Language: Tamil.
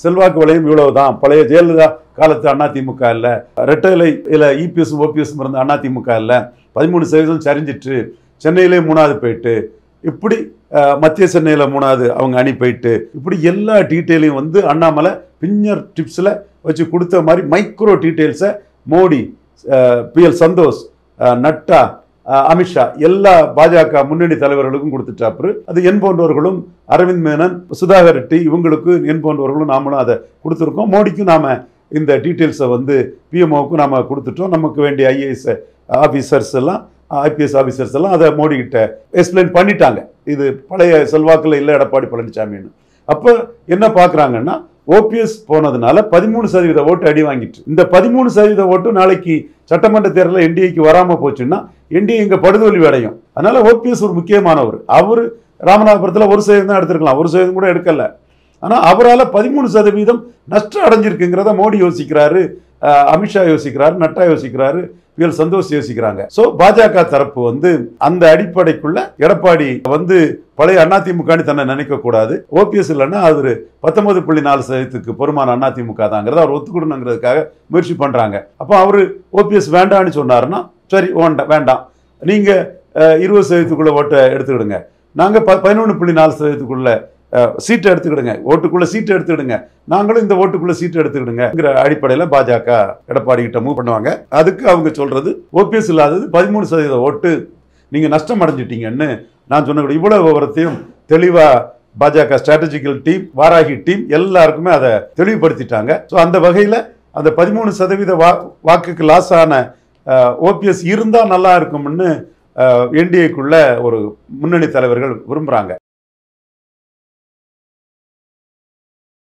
செல்வாக்கு வளையம் இவ்வளவுதான். பழைய ஜெயலலிதா காலத்து அதிமுக இல்ல, ரெட்டலை இல்ல இபிஎஸ் ஓபிஎஸ் இருந்த அதிமுக இல்ல, 13% சரிஞ்சிட்டு, சென்னையிலே 3வது போயிட்டு, இப்படி மத்திய சென்னையில் 3வது அவங்க அணி போயிட்டு, இப்படி எல்லா டீட்டெயிலையும் வந்து அண்ணாமலை பின்னர் டிப்ஸில் வச்சு கொடுத்த மாதிரி மைக்ரோ டீட்டெயில்ஸை மோடி, PL சந்தோஷ், நட்டா, அமித்ஷா எல்லா பாஜக முன்னணி தலைவர்களுக்கும் கொடுத்துட்டாப்புரு. அது என் போன்றவர்களும், அரவிந்த் மேனன், சுதாகர் ரெட்டி இவங்களுக்கு என் போன்றவர்களும் நாமளும் அதை கொடுத்துருக்கோம். மோடிக்கும் நாம் இந்த டீட்டெயில்ஸை வந்து பிஎம்ஓவுக்கும் நாம் கொடுத்துட்டோம். நமக்கு வேண்டிய ஐஏஎஸ் ஆஃபீஸர்ஸ் எல்லாம், ஐபிஎஸ் ஆஃபீஸர்ஸ் எல்லாம் அதை மோடி கிட்ட எக்ஸ்பிளைன் பண்ணிட்டாங்க. இது பழைய செல்வாக்கில் இல்லை எடப்பாடி பழனிசாமின்னு. அப்போ என்ன பார்க்குறாங்கன்னா, ஓபிஎஸ் போனதுனால 13% ஓட்டு அடி வாங்கிட்டு, இந்த 13% ஓட்டு நாளைக்கு சட்டமன்ற தேர்தலில் என்டிஏக்கு வராமல் போச்சுன்னா என்டிஏ இங்கே படுதோல்வி அடையும். அதனால ஓபிஎஸ் ஒரு முக்கியமானவர். அவர் ராமநாதபுரத்தில் 1% தான் எடுத்திருக்கலாம், 1% கூட எடுக்கல. ஆனால் அவரால் 13% நஷ்டம் அடைஞ்சிருக்குங்கிறத மோடி யோசிக்கிறாரு, அமித்ஷா யோசிக்கிறாரு, நட்டா யோசிக்கிறாரு, PL சந்தோஷ் யோசிக்கிறாங்க. ஸோ பாஜக தரப்பு வந்து அந்த அடிப்படைக்குள்ள எடப்பாடி வந்து பழைய அதிமுக தன்னை நினைக்க கூடாது. ஓபிஎஸ் இல்லைன்னா அது 19.4% பொறுமான அதிமுக தாங்கிறத அவர் ஒத்துக்கணுங்கிறதுக்காக முயற்சி பண்றாங்க. அப்போ அவரு ஓபிஎஸ் வேண்டான்னு சொன்னாருன்னா, சரி வேண்டாம், நீங்க 20%க்குள்ள ஓட்டை எடுத்துக்கிடுங்க, நாங்க 11.4%க்குள்ள சீட்டை எடுத்துக்கிடுங்க, ஓட்டுக்குள்ள சீட்டை எடுத்துக்கிடுங்க, நாங்களும் இந்த ஓட்டுக்குள்ள சீட்டை எடுத்துக்கிடுங்கிற அடிப்படையில் பாஜக எடப்பாடி கிட்ட மூவ் பண்ணுவாங்க. அதுக்கு அவங்க சொல்றது, ஓபிஎஸ் இல்லாதது 13% ஓட்டு நீங்க நஷ்டம் அடைஞ்சிட்டீங்கன்னு நான் சொன்ன இவ்வளவு விவரத்தையும் தெளிவா பாஜக ஸ்ட்ராட்டஜிக்கல் டீம், வாராகி டீம் எல்லாருக்குமே அதை தெளிவுபடுத்திட்டாங்க. ஸோ அந்த வகையில் அந்த 13% வாக்குக்கு லாஸ் ஆன ஓபிஎஸ் இருந்தால் நல்லா இருக்கும்னு என்டிஏக்குள்ள ஒரு முன்னணி தலைவர்கள் விரும்புகிறாங்க.